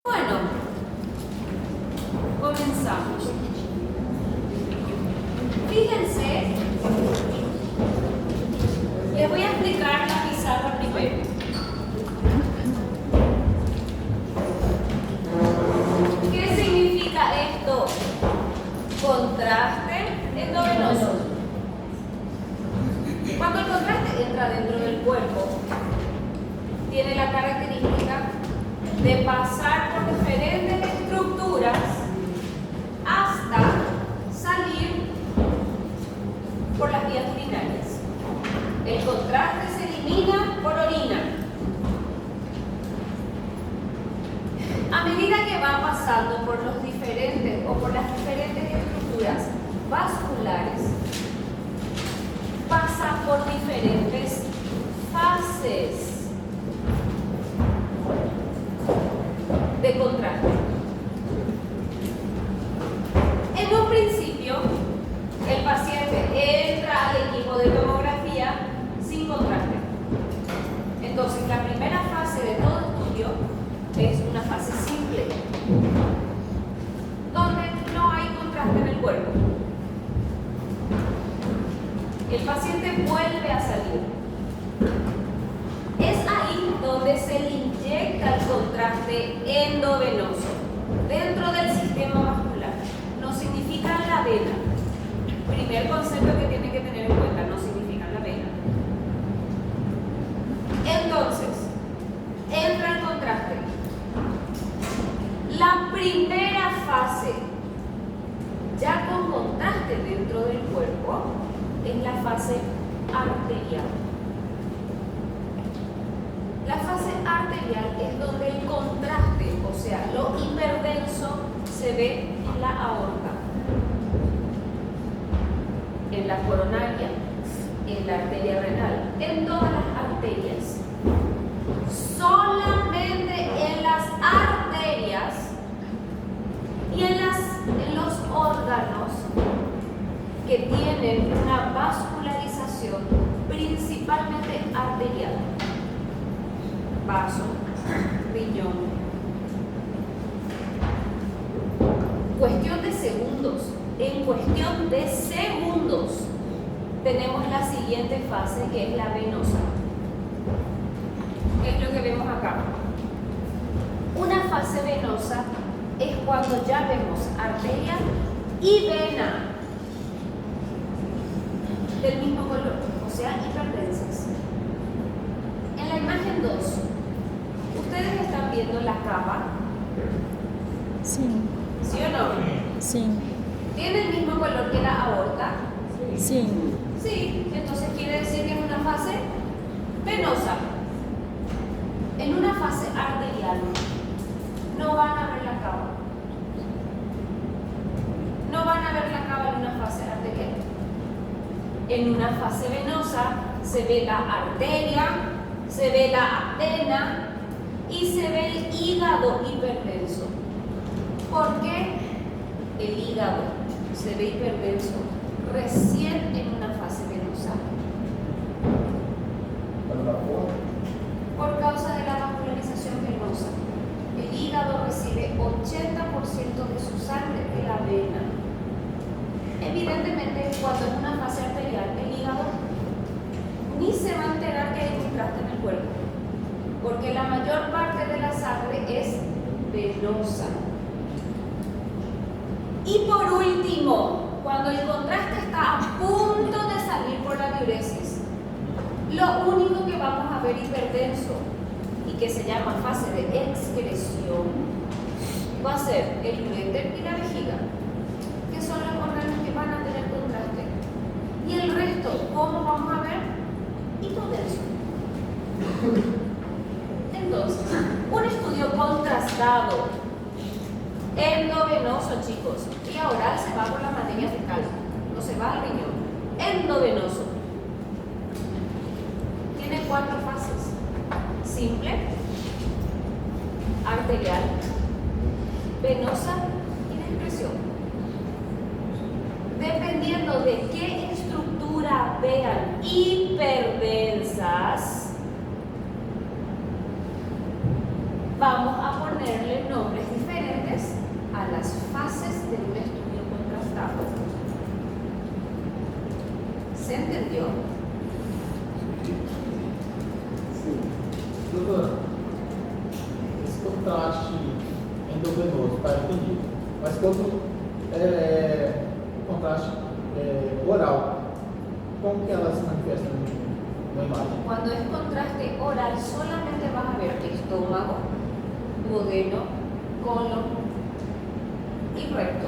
Bueno, comenzamos. Fíjense, les voy a explicar la pizarra primero. ¿Qué significa esto? Contraste endovenoso. Cuando el contraste entra dentro del cuerpo, tiene la característica de pasar por diferentes estructuras hasta salir por las vías urinarias. El contraste se elimina por orina. A medida que va pasando por los diferentes o por las diferentes estructuras vasculares, pasa por diferentes fases de contraste. En un principio, el paciente entra al equipo de tomografía sin contraste. Entonces, la primera fase de todo estudio es una fase simple, donde no hay contraste en el cuerpo. El paciente vuelve a salir. Es ahí donde se le inyecta el contraste endovenoso dentro del sistema vascular. No significa la vena. Primer concepto que tiene que tener en cuenta, no significa la vena. Entonces, entra el contraste. La primera fase, ya con contraste dentro del cuerpo, es la fase arterial. La fase arterial es donde el contraste, o sea, lo hiperdenso, se ve en la aorta, en la coronaria, en la arteria renal, en todas las arterias. Solamente en las arterias y en los órganos que tienen una vascularización principalmente arterial. Vaso, riñón. Cuestión de segundos. En cuestión de segundos tenemos la siguiente fase, que es la venosa. Es lo que vemos acá. Una fase venosa es cuando ya vemos arteria y vena del mismo color, o sea, hiperdensas. En la imagen 2, ¿ustedes están viendo la capa? Sí. ¿Sí o no? Sí. ¿Tiene el mismo color que la aorta? Sí. Sí, entonces quiere decir que es una fase venosa. En una fase arterial no van a ver la cava. No van a ver la cava en una fase arterial. En una fase venosa se ve la arteria, se ve la vena y se ve el hígado hiperdenso. ¿Por qué el hígado se ve hiperdenso recién en una fase venosa? Por causa de la vascularización venosa. El hígado recibe 80% de su sangre de la vena. Evidentemente, cuando es una fase arterial, el hígado ni se va a enterar que hay contraste en el cuerpo, porque la mayor parte de la sangre es venosa. Y por último, cuando el contraste está a punto de salir por la diuresis, lo único que vamos a ver hiperdenso y que se llama fase de excreción va a ser el uréter y la vejiga, que son los órganos que van a tener contraste. Y el resto, ¿cómo vamos a ver? Hipodenso. Entonces, un estudio contrastado endovenoso, chicos, y oral se va por la materia fecal, no se va al riñón. Endovenoso tiene 4 fases: simple, arterial, venosa y de excreción. Dependiendo de qué estructura vean hiperdensas, vamos a ponerle nombres diferentes a las fases de un estudio contrastado. ¿Se entendió? Sim. Doutora, esse contraste endovenoso, tá entendido. Mas quando o contraste oral, como que ela se manifesta na imagem? Cuando es contraste oral, solamente vas a ver estómago, duodeno, colon y recto.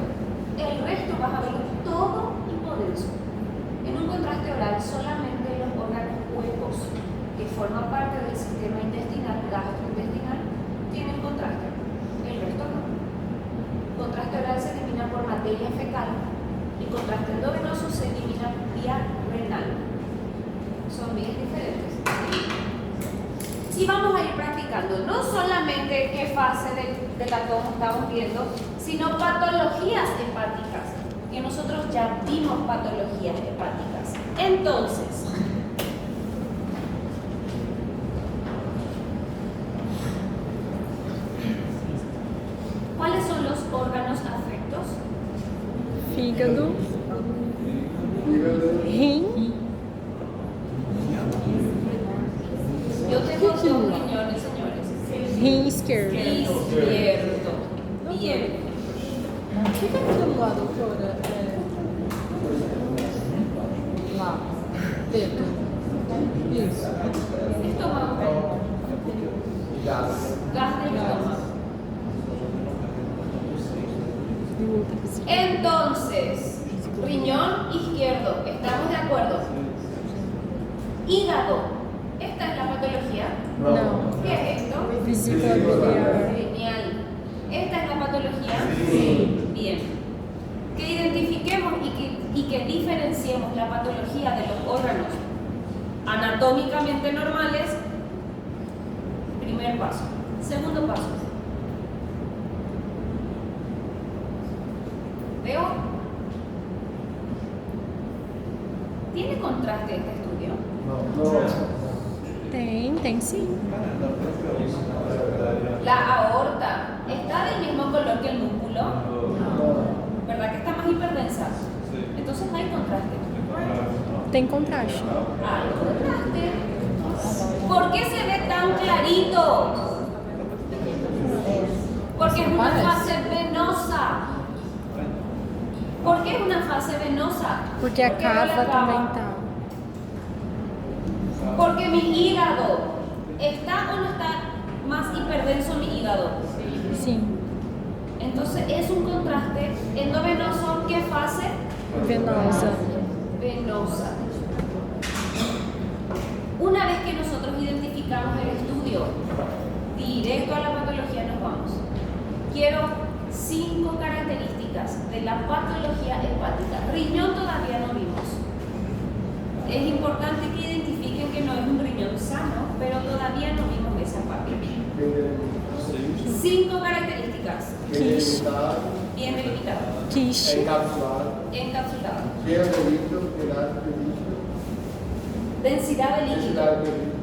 El resto vas a verlo todo hipodenso. En un contraste oral, solamente los órganos huecos que forman parte del sistema intestinal, gastrointestinal, tienen contraste. El resto no. Contraste oral se elimina por materia fecal y contraste endovenoso se elimina vía renal. Son vías diferentes. Y vamos a ir practicando no solamente qué fase de la toma estamos viendo, sino patologías hepáticas, que nosotros ya vimos patologías hepáticas. Entonces, ¿cuáles son los órganos afectos? Fígado, rim, Yo tengo dos riñones, señores. rim esquerdo. Izquierdo. Bien. O que é aquilo lá, doutora? Lá. Dedo. Isso. Estómago. Gás. Gas del estómago. E o outro assim. Entonces, riñón izquierdo, ¿estamos de acuerdo? Hígado, ¿esta es la patología? Não. ¿Qué es esto? Vesícula biliar. Genial. ¿Esta es la patología? Bien. Que identifiquemos y que diferenciemos la patología de los órganos anatómicamente normales. Primer paso. Segundo paso. ¿Veo? ¿Tiene contraste este estudio? Tem sim. La aorta, ¿está del mismo color que el músculo? ¿Verdad que está más hiperdensa? Entonces no hay contraste. Tem contraste. Hay contraste. ¿Por qué se ve tan clarito? Porque es una fase venosa. ¿Por qué es una fase venosa? Porque a ¿Por qué no la cava cava? também tá. Porque mi hígado, ¿está o no está más hiperdenso mi hígado? Sim. Entonces es un contraste endovenoso. ¿Qué fase? Venosa. Venosa. Una vez que nosotros identificamos el estudio, directo a la patología nos vamos. Quiero 5 características de la patología hepática. Riñón todavía no vimos. Es importante que identifiquen que no es un riñón sano, pero todavía no vimos esa parte. 5 características. Quiche. Bien delimitado. Quiche. Encapsulado. Encapsulado. Cheio de líquido, pedaço de líquido. Densidad de líquido. Densidade de líquido.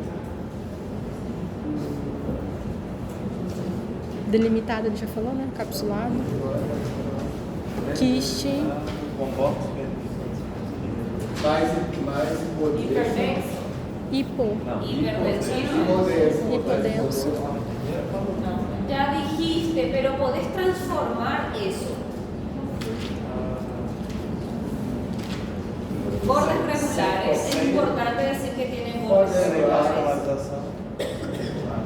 Delimitada, ele já falou, né? Capsulado. Quiste. Mais poder. Hiperdenso. Hipo. Hipertensión. Hipodenso. Ya dijiste, pero podés transformar eso. Bordes regulares. Es importante decir que tienen bordes Sem regulares. vascularização.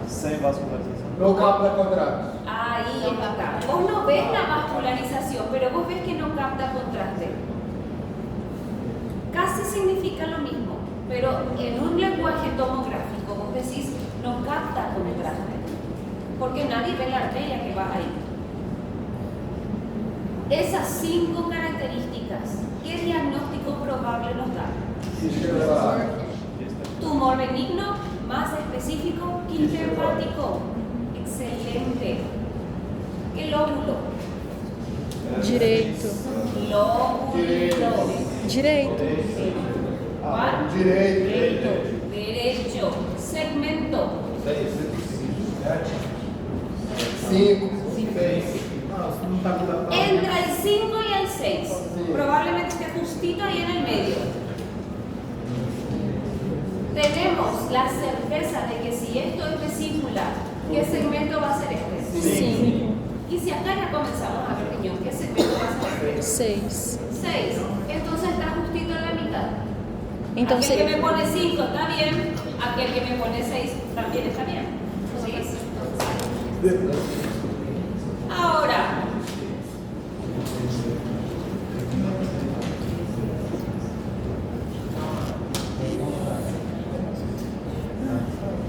Sem vascularização. No capta contraste. Ahí está. Vos no ves la vascularización, pero vos ves que no capta contraste. Casi significa lo mismo, pero en un lenguaje tomográfico vos decís no capta contraste, porque nadie ve la arteria que va ahí. Esas 5 características, ¿qué diagnóstico probable nos da? Tumor benigno, más específico, quiste hepático. Excelente. ¿Qué lóbulo? Direito. Lóbulo. Direito. ¿Cuál? Direito. Derecho. Segmento. 5, 6. Entre el 5 y el 6. Sí. Probablemente esté justito ahí en el medio. Tenemos la certeza de que si esto es vesícula, ¿qué segmento va a ser este? 5, Y si acá ya comenzamos a ver riñón, ¿qué segmento va a ser este? 6. 6. Entonces está justito en la mitad. Então Aquel que seria. me pone 5 está bien, aquel que me pone 6 también está bien. ¿Sí? Ahora,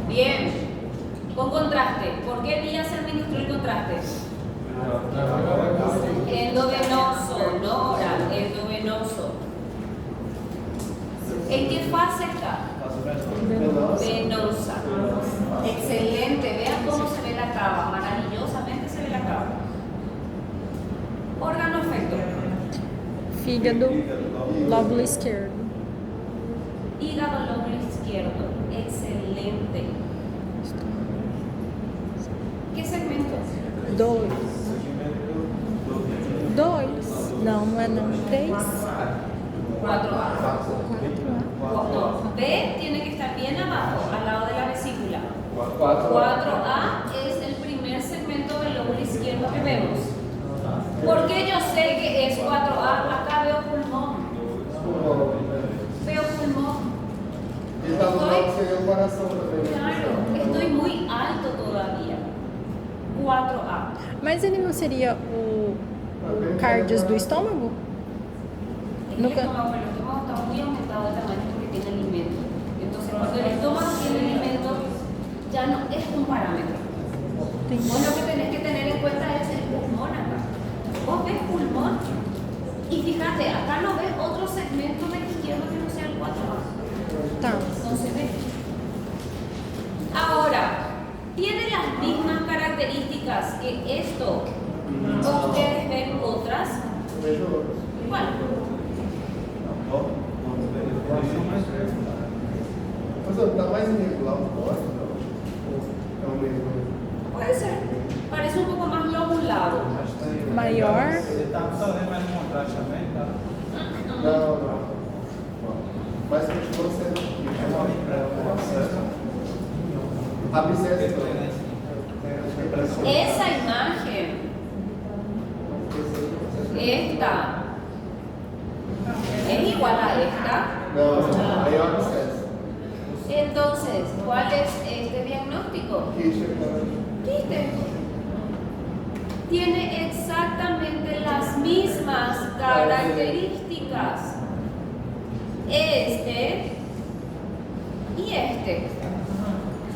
bien, con contraste. ¿Por qué vía se administró el contraste? Endovenoso, no oral, endovenoso. ¿En qué fase está? Venosa. Excelente, vean cómo se ve la cava, maravillosamente se ve la cava. Órgano efecto. Fígado, lóbulo esquerdo. Hígado lóbulo izquierdo. Excelente. ¿Qué segmento? 2. 2. Não, não é não. 3. 4A. No, B tiene que estar bien abajo, al lado de la vesícula. 4A es el primer segmento del lóbulo izquierdo que vemos. ¿Por qué yo sé que es 4A? Acá veo pulmón. Veo pulmón. E tá do lado seria o coração também. Claro, estoy muy alto todavía. 4A. Mas ele não seria o cardios do estômago? El estómago está muy aumentado de tamaño porque tiene alimento. Entonces, cuando el estómago tiene alimento, ya no es un parámetro. Vos lo que tenés que tener en cuenta es el pulmón acá. Vos ves pulmón y fíjate, acá no ves otro segmento del izquierdo que no sea el 4A. Tá. No se ve. Ahora, tiene las mismas características que esto. ¿O ustedes ven otras? Igual. Mas tá mais irregular o corte, não? É o mesmo. Puede ser. Parece un poco más lobulado. Maior. Ele tá precisando mais de contraste também, tá? Não. Mas continua sendo. Abscesso não. Esa imagen, esta, es igual a esta. Não, aí é o abscesso. Entonces, ¿cuál es este diagnóstico? Quiste. Tiene exactamente las mismas características. Este y este.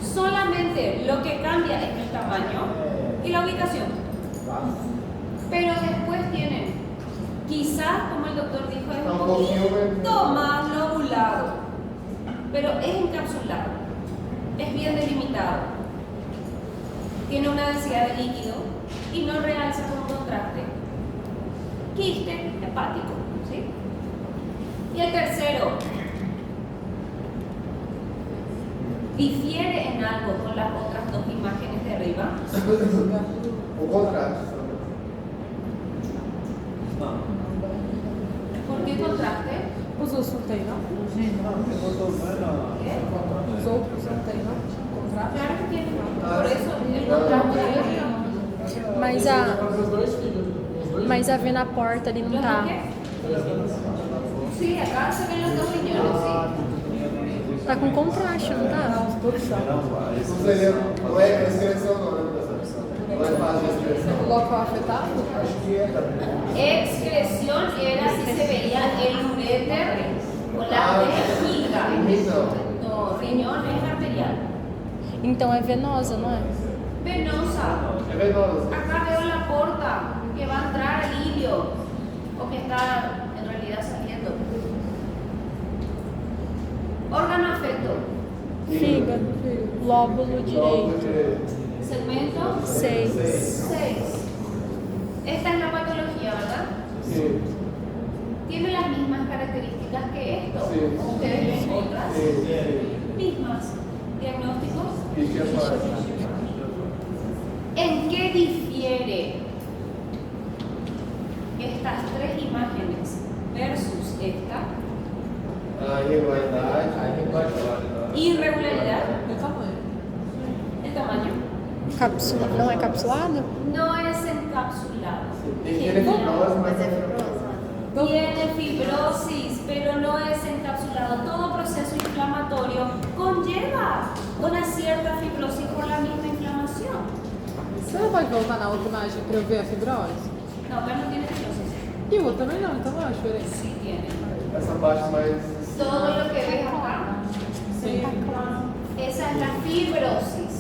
Solamente lo que cambia es el tamaño y la ubicación. Pero después tienen, quizás, como el doctor dijo, es un poquito más lobulado. Pero es encapsulado, es bien delimitado, tiene una densidad de líquido y no realza con contraste. Quiste hepático, ¿sí? Y el tercero, difiere en algo con las otras dos imágenes de arriba. O contraste. ¿Por qué contraste? Os outros não tem, não? Eu tô vendo. ¿Qué? Os outros não tem, não? Contrato? Claro que tiene, por eso el contraste de arriba. Mas a ver na porta ali não ¿Los tá. de qué? Sí, acá se ven los dos riñones, sí. Tá com contraste, não tá? Não seria. Não é excreção, não, né, professor? Não é fase de excreção. Local afetado? Acho que é também. Excreción era si se veía el uréter o la vejiga. No, riñón es arterial. Então é venosa, não é? Venosa. É venosa. Acá veo la porta que va a entrar al ilio o que está en realidad saliendo. Órgano afecto. Fígado, lóbulo direito. Segmento 6. 6. Esta es la patología, ¿verdad? Sim. Tiene las mismas características que esto. Sí. Ustedes ven otras. Sim. Mismas. Diagnósticos. Isso é fácil. ¿En qué difiere imágenes versus esta, Hay igualdad. irregularidad, El tamaño. el tamaño, Cápsula, não é capsulado? no es encapsulado. Tiene fibrosis, mas é Tiene fibrosis, pero no es encapsulado. Todo proceso inflamatorio conlleva una cierta fibrosis por la misma inflamación. Você não pode voltar na outra imagem para eu ver a fibrose? No, pero no tiene fibrosis. E o outro também não, então não é diferente. Sí tiene. essa parte mais. Todo lo que ves acá, Sim. esa es la fibrosis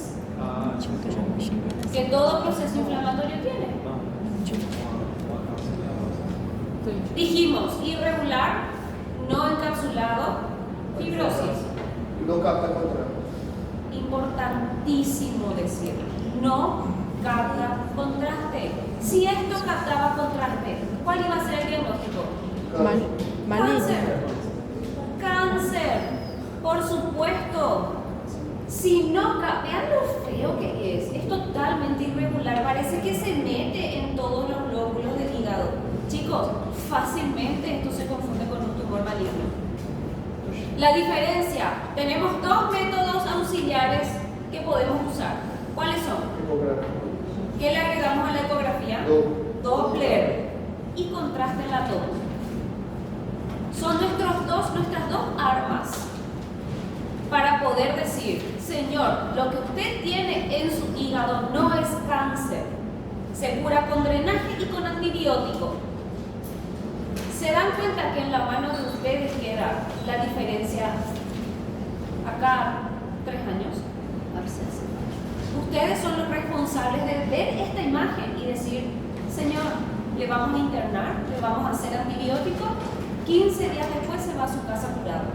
que todo proceso inflamatorio tiene. Entendi. Dijimos irregular, no encapsulado, fibrosis. Não capta contrato. Importantísimo decir, no capta contraste. Si esto captaba contraste, ¿cuál iba a ser el diagnóstico? Maligno. Cáncer. Cáncer, por supuesto. Si no capta, vean lo feo que es totalmente irregular, parece que se mete en todos los lóbulos del hígado. Chicos, fácilmente esto se confunde con un tumor maligno. La diferencia, tenemos dos métodos auxiliares que podemos usar. ¿Cuáles son? Ecografia. ¿Qué le agregamos a la ecografía? Doppler y contraste en la toma. Son nuestras dos armas para poder decir, señor, lo que usted tiene en su hígado no es cáncer. Se cura con drenaje y con antibiótico. ¿Se dan cuenta que en la mano de ustedes queda la diferencia? Acá, 3 años. Ustedes son los responsables de ver esta imagen y decir, señor, le vamos a internar, le vamos a hacer antibiótico, 15 días después se va a su casa curado.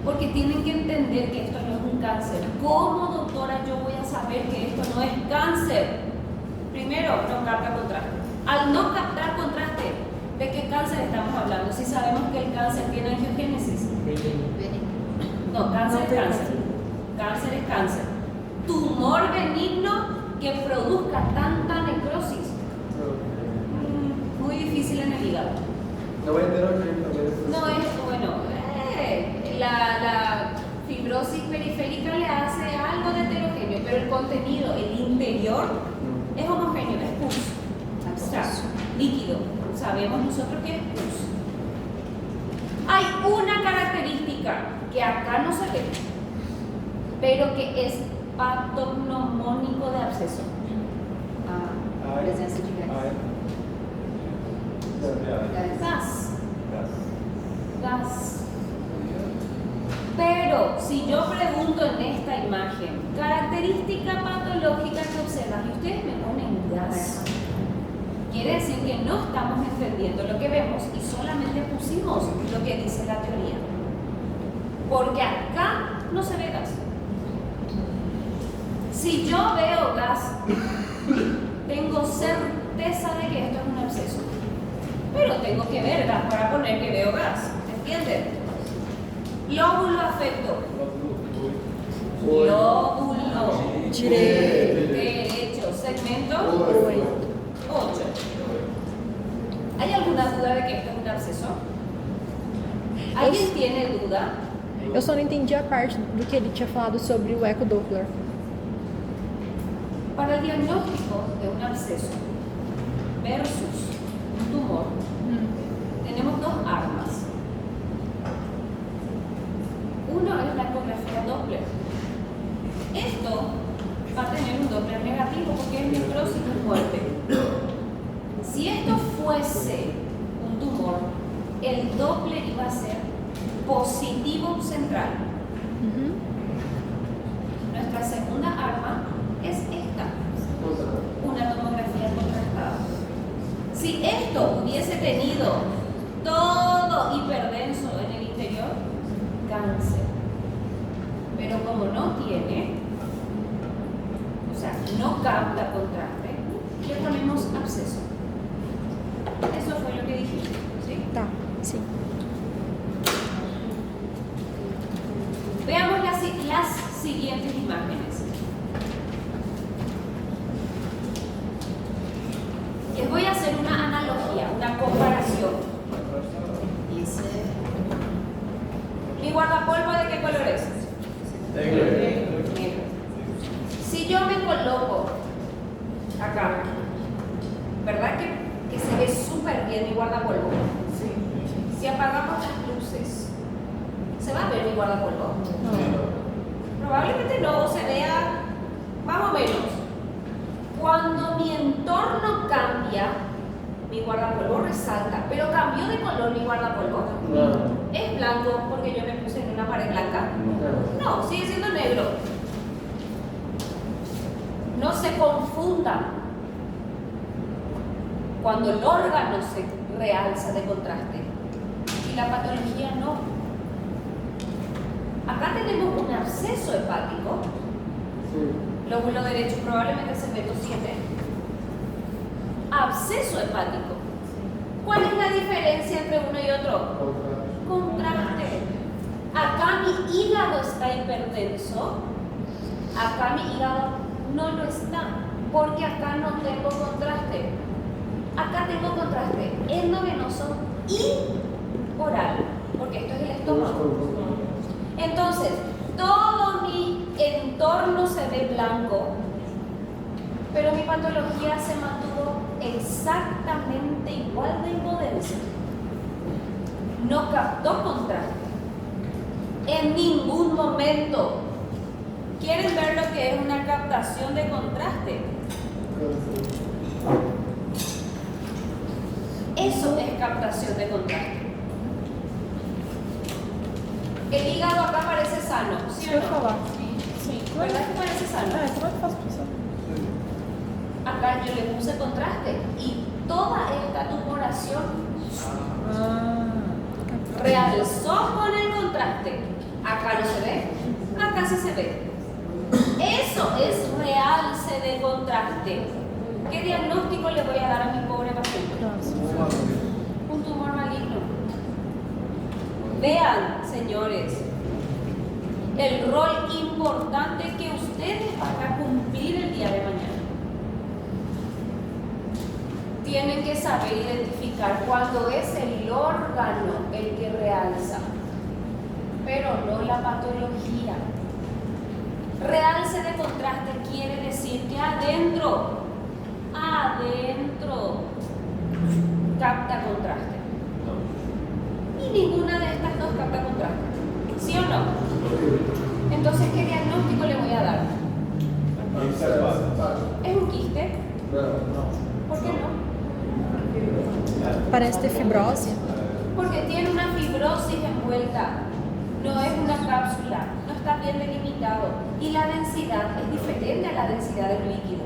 Porque tienen que entender que esto no es un cáncer. ¿Cómo, doctora, yo voy a saber que esto no es cáncer? Primero, no capta contraste. Al no captar contraste, ¿de qué cáncer estamos hablando? Si sabemos que el cáncer tiene angiogénesis. No, cáncer es cáncer. Cáncer es cáncer. Tumor benigno que produzca tanta necrosis. Muy difícil en el hígado. Não é heterogêneo também. No es, bueno, la fibrosis periférica le hace algo de heterogéneo, pero el contenido, el interior, es homogéneo, es pus. O sea, líquido. Sabemos nosotros que es pus. Hay una característica que acá no se ve, pero que es patognomónico de absceso. Presença de gás. Gas. Gas. Pero si yo pregunto en esta imagen, característica patológica que observas, y ustedes me ponen gas, quiere decir que no estamos entendiendo lo que vemos y solamente pusimos lo que dice la teoría. Porque acá no se ve gas. Si yo veo gas, tengo certeza de que esto es un absceso. Pero tengo que ver gas para poner que veo gas. ¿Entienden? Lóbulo afecto. Lóbulo derecho. Segmento 8. ¿Hay alguna duda de que esto es un absceso? ¿Alguien tiene duda? Eu só não entendi a parte do que ele tinha falado sobre o eco Doppler. Para el diagnóstico de un absceso versus un tumor, tenemos dos armas. Uno es la ecografía Doppler. Esto va a tener un Doppler negativo porque es necrosis y muerte. Si esto fuese un tumor, el Doppler iba a ser positivo central. Nuestra segunda arma es esta, una tomografía contrastada. Si esto hubiese tenido todo hiperdenso en el interior, cáncer. Pero como no tiene, o sea, no capta contraste, le ponemos absceso. Eso fue lo que dijimos, ¿sí? Tá, sim. Veamos las siguientes imágenes. Les voy a hacer una analogía. polvo de qué color es? Negro. Si yo me coloco acá, ¿verdad que se ve súper bien mi guardapolvo? Si apagamos las luces, ¿se va a ver mi guardapolvo? Probablemente no, se vea más o menos. Cuando mi entorno cambia, mi guardapolvo resalta, pero cambió de color mi guardapolvo. ¿Es blanco porque yo me puse en una pared blanca? No, sigue siendo negro. No se confundan cuando el órgano se realza de contraste y la patología no. Acá tenemos un absceso hepático, lóbulo derecho probablemente segmento 7. Absceso hepático. ¿Cuál es la diferencia entre uno y otro? Contraste. Acá mi hígado está hipertenso, acá mi hígado no lo está, porque acá no tengo contraste. Acá tengo contraste endovenoso y oral, porque esto es el estómago. Entonces, todo mi entorno se ve blanco, pero mi patología se mantuvo exactamente igual de impotencia. No captó contraste en ningún momento. ¿Quieren ver lo que es una captación de contraste? Eso es captación de contraste. El hígado acá parece sano, ¿sí o Deixa eu no? falar. Sim. ¿Verdad que parece sano? Como é que faço pra saber? Acá yo le puse contraste y toda esta tumoración realzó con el contraste. Acá no se ve, acá sí se ve. Eso es realce de contraste. ¿Qué diagnóstico le voy a dar a mi pobre paciente? Un tumor maligno. Vean, señores, el rol importante que ustedes van a cumplir el día de mañana. Tienen que saber identificar cuando es el órgano el que realza, pero no la patología. Realce de contraste quiere decir que adentro capta contraste. Y ninguna de estas dos capta contraste. ¿Sí o no? Entonces, ¿qué diagnóstico le voy a dar? ¿Es un quiste? ¿Por qué no? Parece ter fibrose. Porque tiene una fibrosis envuelta. No es una cápsula, no está bien delimitado. Y la densidad es diferente a la densidad del líquido.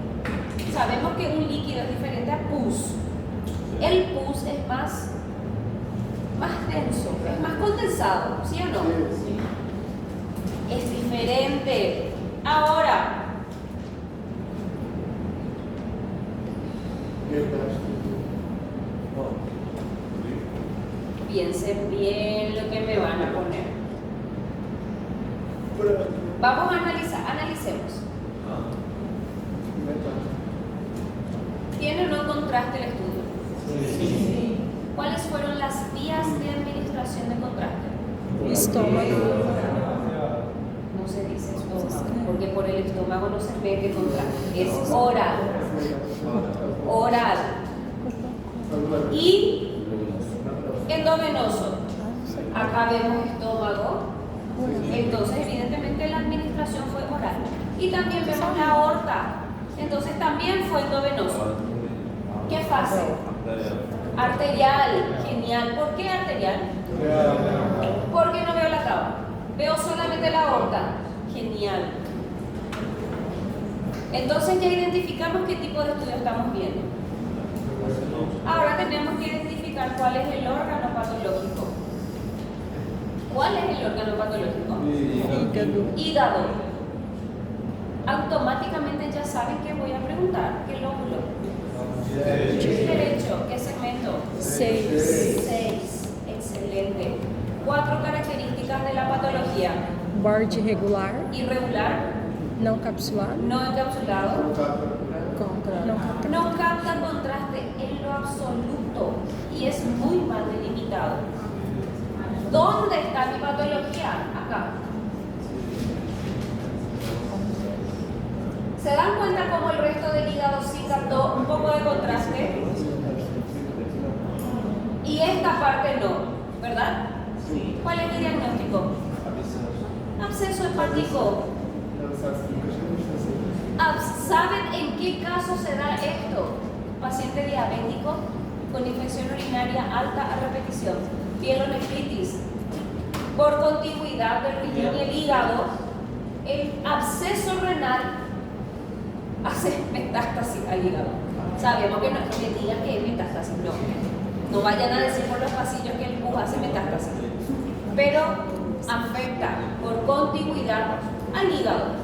Sabemos que un líquido es diferente a pus. El pus es más denso, es más condensado, ¿sí o no? Es diferente. Ahora, piensen bien lo que me van a poner. Vamos a analizar, analicemos. ¿Tiene o no contraste el estudio? Sí. ¿Cuáles fueron las vías de administración de contraste? Estômago. No se dice estómago, porque por el estómago no se mete contraste. Es oral. Oral. Y endovenoso. Acá vemos estómago. Entonces, evidentemente, la administración fue oral. Y también vemos la aorta. Entonces, también fue endovenoso. ¿Qué fase? Arterial. Genial. ¿Por qué arterial? Porque no veo la cava. Veo solamente la aorta. Genial. Entonces, ya identificamos qué tipo de estudio estamos viendo. Ahora tenemos que identificar cuál es el órgano patológico. ¿Cuál es el órgano patológico? Fígado. Hígado. Automáticamente ya saben que voy a preguntar. ¿Qué lóbulo? Derecho. ¿Qué segmento? 6. 6. Excelente. 4 características de la patología. Borde irregular. Irregular. Não capsulado. No encapsulado. Não capta. No capta contraste en lo absoluto y es muy mal delimitado. ¿Dónde está mi patología? Acá acá. ¿Se dan cuenta cómo el resto del hígado sí captó un poco de contraste? Y esta parte no, ¿verdad? ¿Cuál es el diagnóstico? Absceso hepático. ¿Saben en qué caso se da esto? Paciente diabético con infección urinaria alta a repetición, pielonefritis, por contigüidad del riñón y el hígado, el absceso renal hace metástasis al hígado. Sabemos que no es que digan que es metástasis, no vayan a decir por los pasillos que el pus hace metástasis, pero afecta por contigüidad al hígado.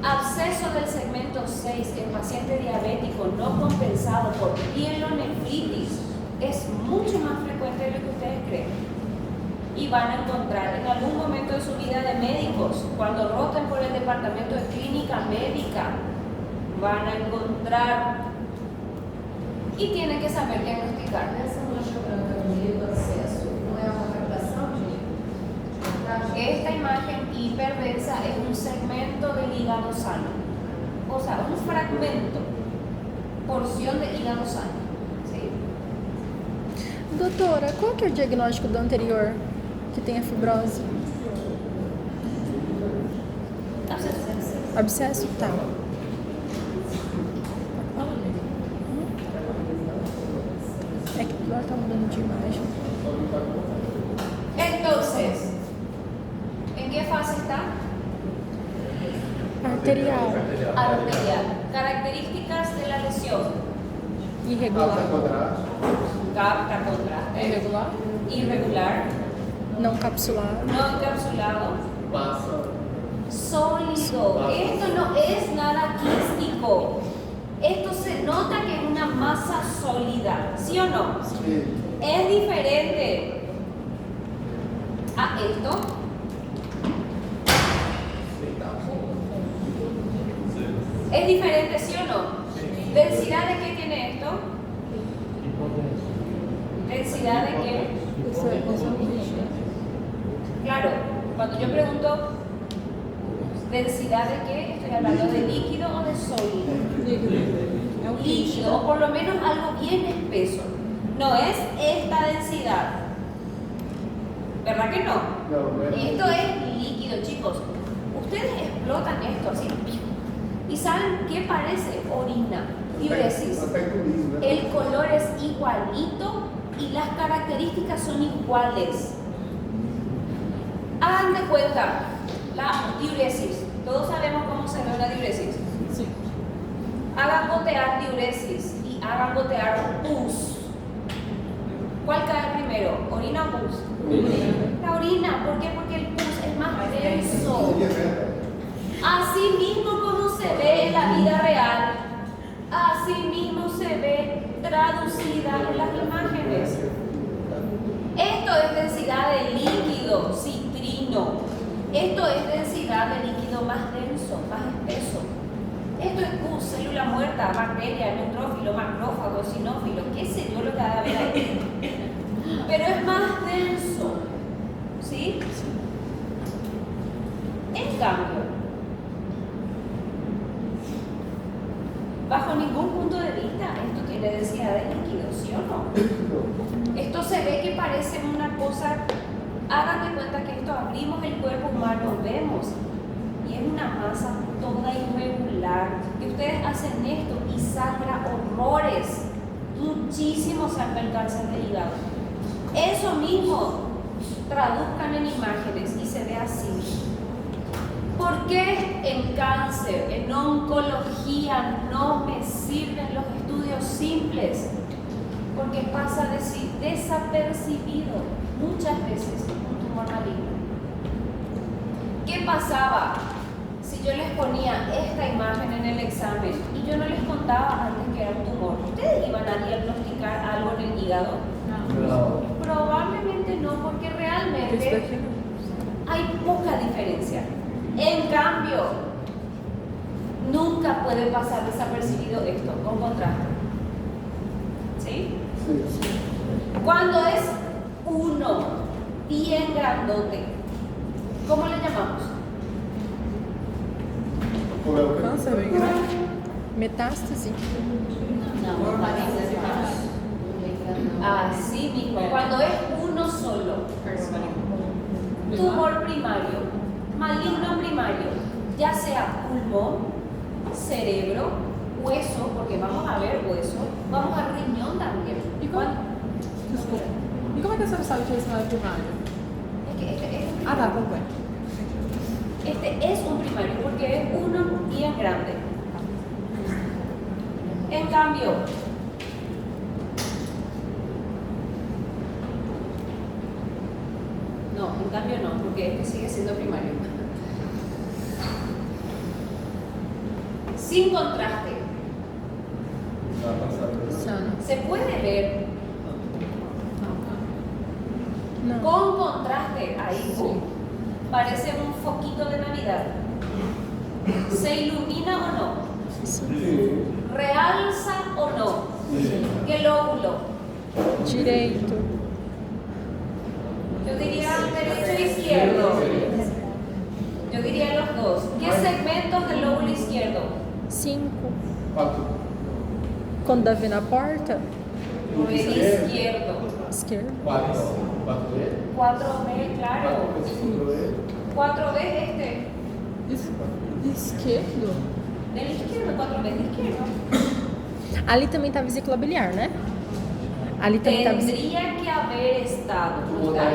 Absceso del segmento 6 en paciente diabético no compensado por pielonefritis es mucho más frecuente de lo que ustedes creen. Y van a encontrar en algún momento de su vida de médicos, cuando roten por el departamento de clínica médica, van a encontrar y tienen que saber diagnosticar. Esta imagen hiperdensa es un segmento del hígado sano, o sea, un fragmento, porción de hígado sano. ¿Sí? Doutora, qual que é o diagnóstico do anterior que tem a fibrose? Abscesso? Tá. É que agora tá mudando de imagem. Entonces, ¿en qué fase está? Arterial. Arterial. Características de la lesión. Irregular. Capta contraste. Irregular? Irregular. Não capsulado. No encapsulado. Passa. Sólido. Esto no es nada quístico. Esto se nota que es una masa sólida. ¿Sí o no? Sí. Es diferente a esto. Es diferente, ¿sí o no? ¿Densidad de qué tiene esto? ¿Densidad de qué? Claro, cuando yo pregunto densidad de qué, estoy hablando de líquido o de sólido. Líquido, o por lo menos algo bien espeso. No es esta densidad. ¿Verdad que no? Esto es líquido, chicos. Ustedes explotan esto así. ¿Y saben qué parece? Orina, diuresis. El color es igualito y las características son iguales. Hagan de cuenta la diuresis. Todos sabemos cómo se ve una diuresis. Sí. Hagan gotear diuresis y hagan gotear pus. ¿Cuál cae primero? ¿Orina o pus? La orina. ¿Por qué? Porque el pus es más denso. Así mismo como se ve en la vida real, así mismo se ve traducida en las imágenes. Esto es densidad de líquido citrino. Esto es densidad de líquido más denso, más espeso. Esto es pus, célula muerta, bacteria, neutrófilo, macrófago, eosinófilo, qué sé yo lo que va a haber ahí. Pero es más denso. ¿Sí? En cambio, bajo ningún punto de vista, esto tiene densidad de líquido, ¿sí o no? Esto se ve que parece una cosa, hagan de cuenta que esto abrimos el cuerpo humano, vemos, y es una masa toda irregular, que ustedes hacen esto y sangra horrores, muchísimo sangra el cáncer de hígado. Eso mismo, traduzcan en imágenes y se ve así. ¿Por qué en cáncer, en oncología no me sirven los estudios simples? Porque pasa desapercibido muchas veces un tumor maligno. ¿Qué pasaba si yo les ponía esta imagen en el examen y yo no les contaba antes que era un tumor? ¿Ustedes iban a diagnosticar algo en el hígado? No. Probablemente no, porque realmente hay poca diferencia. En cambio, nunca puede pasar desapercibido esto con contraste. ¿Sí? Cuando es uno bien grandote, ¿Cómo le llamamos? Câncer? Metástase? Así mismo, cuando es uno solo. Tumor primario, maligno primario, ya sea pulmón, cerebro, hueso, porque vamos a ver hueso, vamos a riñón también. E como, desculpa. E como é que a senhora sabe que esse não é primário? Es que este es un Ah, tá, primario. tudo bem. Este es un primario porque es uno bien grande. En cambio, no, porque este sigue siendo primario. Sin contraste, Sana. se puede ver Não. con contraste ahí. Parece un foquito de Navidad. ¿Se ilumina o no? ¿Realza o no? ¿Qué lóbulo? Direito. Yo diría derecho e izquierdo. Yo diría los dos. ¿Qué segmentos del lóbulo izquierdo? 5. 4. Quando dá ver na porta, El izquierdo. esquerda. 4. 4B, claro. 4B este. Esquerdo? Del izquierdo, 4B de izquierdo. Ali também tá a vesícula biliar, né? Ali também tá a vesícula. Tendría que haber estado. ¿No está?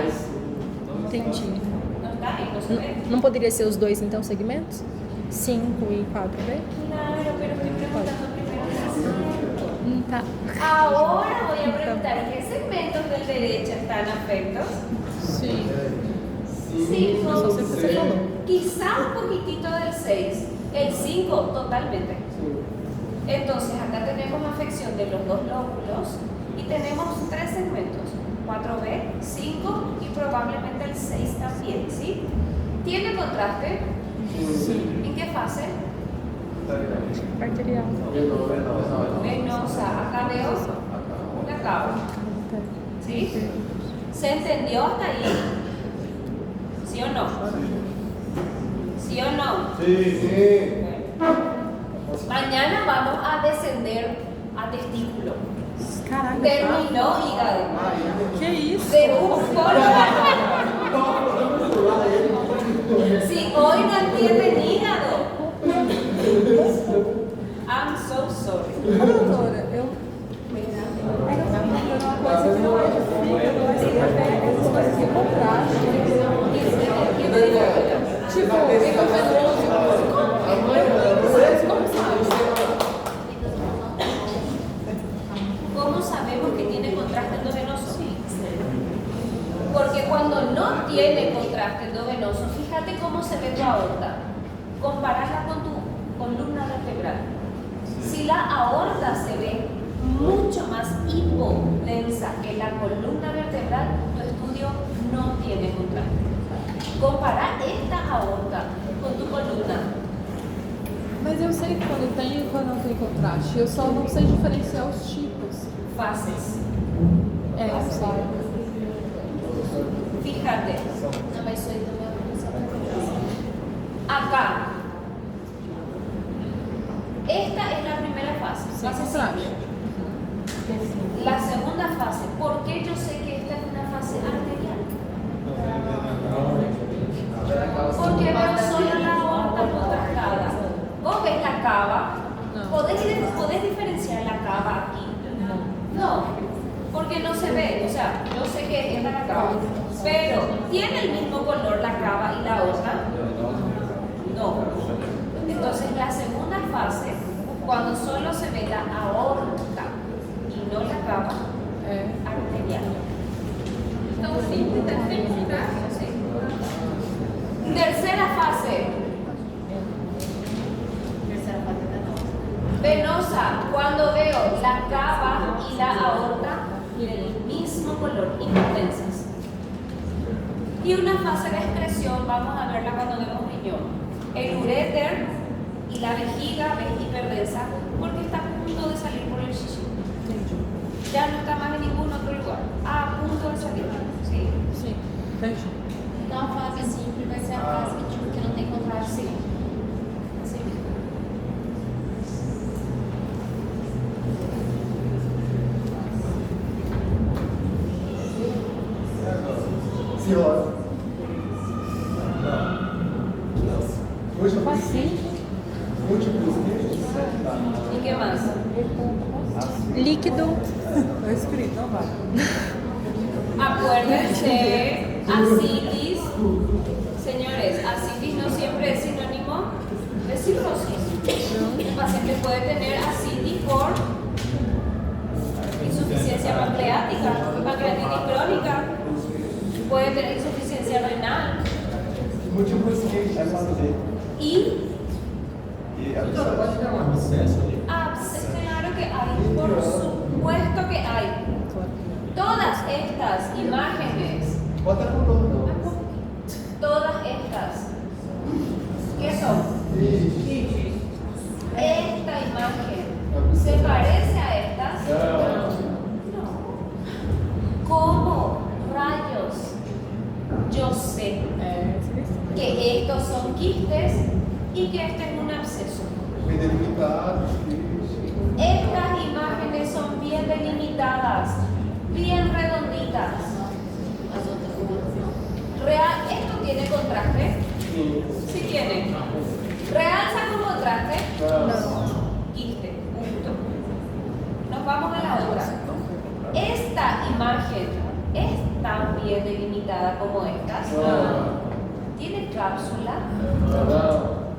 Entendi. No está ahí, no se ve. Não poderia ser os dois, então, segmentos? 5 e 4B? Claro, pero estoy preguntando primero. Tá. Ahora voy a preguntar, ¿qué segmentos del derecho están afectos? Sim. 5, Só sempre você falou. quizá un poquitito del 6, el 5 totalmente. Entonces acá tenemos afección de los dos lóbulos y tenemos 3 segmentos, 4B, 5 y probablemente el 6 también, ¿sí? ¿Tiene contraste? ¿En qué fase? Arterial. Venosa, acá veo la cava, ¿sí? ¿Se entendió hasta ahí? ¿Sí o no? ¿Sí o no? Mañana vamos a descender a testículo. Caraca. Terminó hígado. Que isso? De un solo. Si hoy no entienden hígado. I'm so sorry. Ô, doutora, eu tava lembrando uma coisa que não é de fígado, mas tem a ver essas coisas de contraste. Tipo, fica venoso. Como sabe? ¿Cómo sabemos que tiene contraste endovenoso? Porque cuando no tiene contraste endovenoso, fíjate cómo se ve tu aorta. Compararla con tu columna vertebral. Si la aorta se ve mucho más hipodensa que la columna vertebral, tu estudio no tiene contraste. Comparar esta aorta con tu columna. Mas eu sei quando tem e quando não tem contraste. Eu só não sei diferenciar os tipos. Fases. É, eu sei. Fíjate. Acá. Esta es la primera fase. Sem Fase contraste. simple. La segunda fase. ¿Por qué yo sé que esta es una fase arterial? Porque veo solo la aorta contractada. ¿Vos ves la cava? No. ¿Podés diferenciar la cava aquí? No, porque no se ve. O sea, yo sé que es la cava, pero ¿tiene el mismo color la cava y la aorta? No. Entonces la segunda fase, cuando solo se ve la aorta y no la cava É. arterial. Entonces, sí. Tercera fase. Venosa, cuando veo la cava y la aorta del mismo color, intensas. Y una fase de excreción, vamos a verla cuando vemos riñón. El uréter y la vejiga, ves hiperdensa, porque está a punto de salir por el xixi. Ya no está más en ningún otro lugar. A punto de salir. Sí. Sim. Entendi. Então, a fase simples vai ser a Ansiosa. Mucho Paciente. múltiplos queixos. ¿Y qué más? Líquido. Está escrito, no va. Acuérdense, asitis. Señores, asitis no siempre es sinónimo de cirrosis. El paciente puede tener asitis por insuficiencia pancreatitis crónica, puede tener insuficiencia renal Múltiplos queixos. y E abscesso. claro que hay, por supuesto que hay. Todas estas imágenes, Bota com dor. todas estas, ¿qué son? Esta imagen se parece a estas. No. ¿Cómo rayos yo sé que estos son quistes y que este es un absceso? Bem delimitados. Estas imágenes son bien delimitadas, bien redonditas. ¿Esto tiene contraste? Sí tiene. ¿Realza con contraste? Quiste, punto. Nos vamos a la otra. Esta imagen es tan bien delimitada como estas. ¿Tiene cápsula?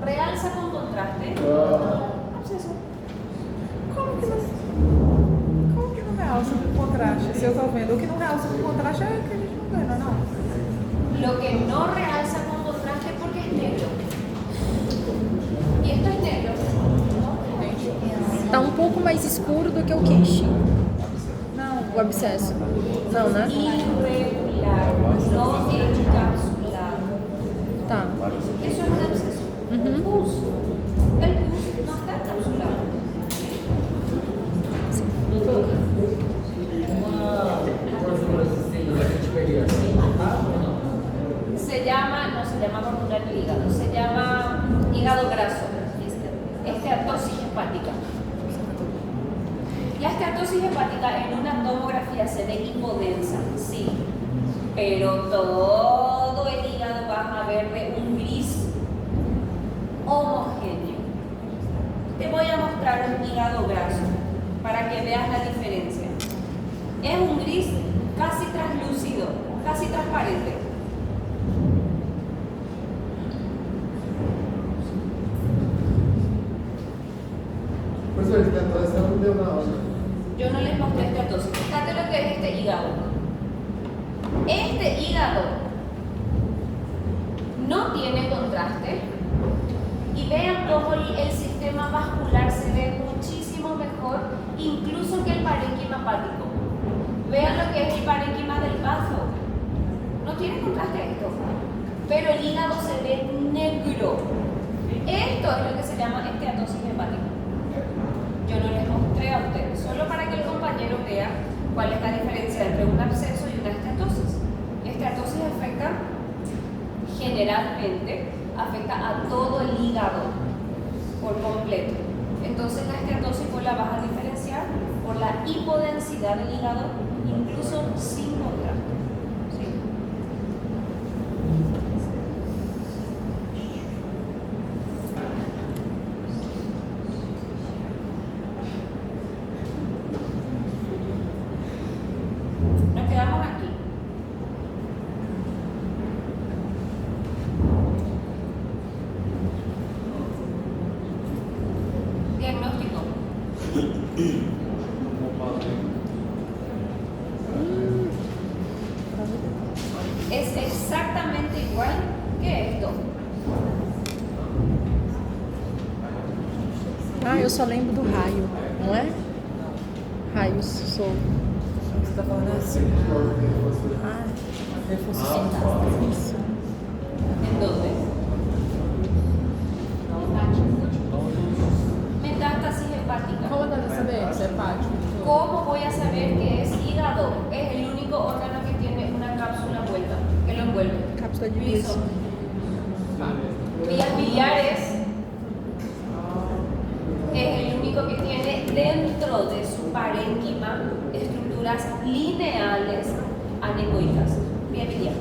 ¿Realza con contraste? Absceso. Como que não realça com contraste? Se eu estou vendo, o que não realça com contraste é que a gente não vê, não é não? Lo que no realza con contraste porque es negro. Y esto es negro. Tá um pouco mais escuro do que o queixo. Não. O abscesso. Não, né? Irregular, no encapsulado. Tá. Eso es un absceso. Un pus. El pus no está encapsulado. No se llama gordura del hígado, se llama hígado graso, esteatosis hepática. La esteatosis hepática en una tomografía se ve hipodensa, sí, pero todo el hígado vas a ver de un gris homogéneo. Te voy a mostrar un hígado graso para que veas la diferencia. Es un gris casi translúcido, casi transparente. Professor, ele tentou essa não deu na aula. Yo no les mostré esteatosis. Fíjate lo que es este hígado. Este hígado no tiene contraste. Y vean cómo el sistema vascular se ve muchísimo mejor, incluso que el parénquima hepático. Vean lo que es el parénquima del vaso. No tiene contraste esto. Pero el hígado se ve negro. Esto es lo que se llama esteatosis hepática. Yo no les mostré a ustedes, solo para que el compañero vea cuál es la diferencia entre un absceso y una esteatosis. Esteatosis generalmente afecta a todo el hígado por completo. Entonces la esteatosis vos la vas a diferenciar por la hipodensidad del hígado, incluso sin contraste. ¿Sí? Nos quedamos aquí. Diagnóstico. Es exactamente igual que esto. Ah, eu só lembro do raio, não é? Raios, sou. Você está falando assim. Ah, Reforço isso. ¿En dónde? Metástasis hepática. Como dá pra saber se é hepático? ¿Cómo voy a saber que es hígado? Es el único órgano que tiene una cápsula vuelta, que lo envuelve. Cápsula de Liso. Wilson. Vías biliares es el único que tiene dentro de su parénquima estructuras lineales anecoicas. Vía biliar.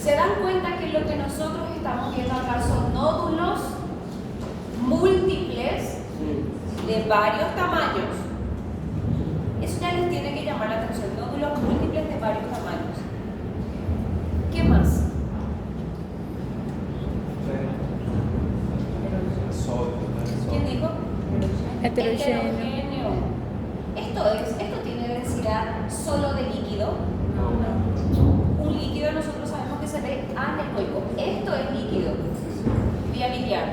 Se dan cuenta que lo que nosotros estamos viendo acá son nódulos múltiples de varios tamaños. Eso ya les tiene que llamar la atención, nódulos múltiples de varios tamaños. ¿Qué más? ¿Quién dijo? Heterogéneo. Esto tiene densidad solo de líquido. Un líquido nosotros sabemos que se ve anecoico. Esto es líquido, vía biliar.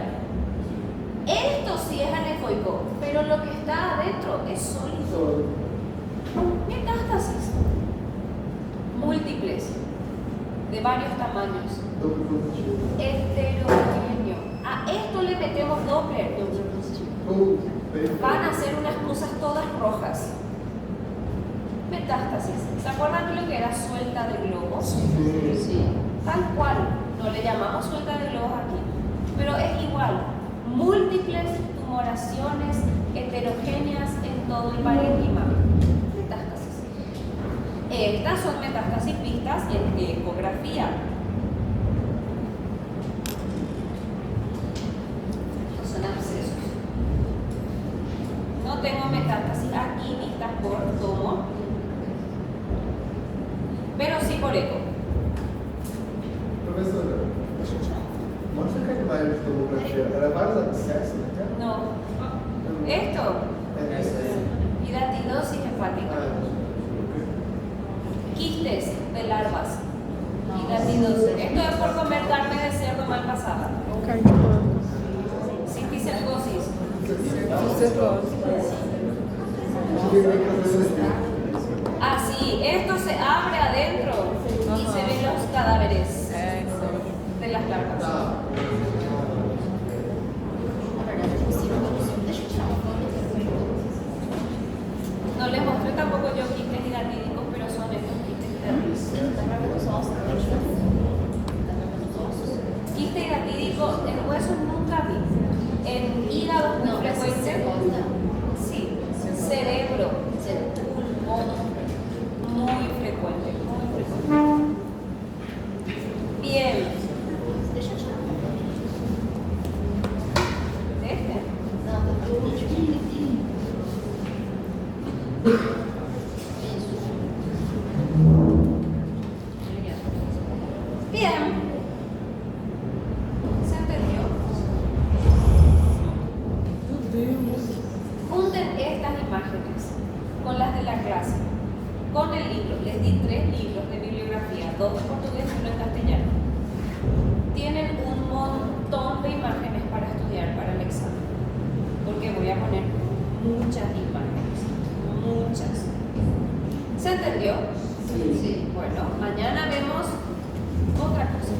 Esto sí es anecoico, pero lo que está adentro es sólido. Metástasis. Múltiples, de varios tamaños. Heterogéneo. A esto le metemos Doppler. Van a ser unas cosas todas rojas. Metástasis. ¿Se acuerdan de lo que era suelta de globos? Sí. Tal cual. No le llamamos suelta de globos aquí, pero es igual. Múltiples tumoraciones heterogéneas en todo el parénquima. Metástasis. Estas son metástasis vistas en ecografía. Estos son abscesos. No tengo metástasis aquí vistas por tomo, pero sí por eco. Professora, mostra que animais de tomografia. Era vários abscessos, né? No. Esto, hidatidosis hepática. Quistes de larvas. Hidatidosis. Esto es por comer carne de cerdo mal pasada. Carne de porco. Cisticercosis. Así, esto se abre adentro y se ven los cadáveres de las larvas. No les mostré tampoco yo quistes hidatídicos, pero son estos quistes hidatídicos. Quiste hidatídico en huesos nunca vi. En hígado muy frecuente. Sí. Cerebro. Pulmón. Muy frecuente. Muy frecuente. Bien. ¿Este? Bien. ¿Se entendió? Junten estas imágenes con las de la clase, con el libro. Les di 3 libros de bibliografía, 2 en portugués y 1 en castellano. Tienen un montón de imágenes para estudiar para el examen, porque voy a poner muchas imágenes, muchas. ¿Se entendió? Sí. Bueno, mañana vemos otra cosa.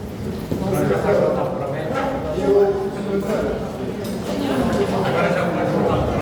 Eu, professora, Señor.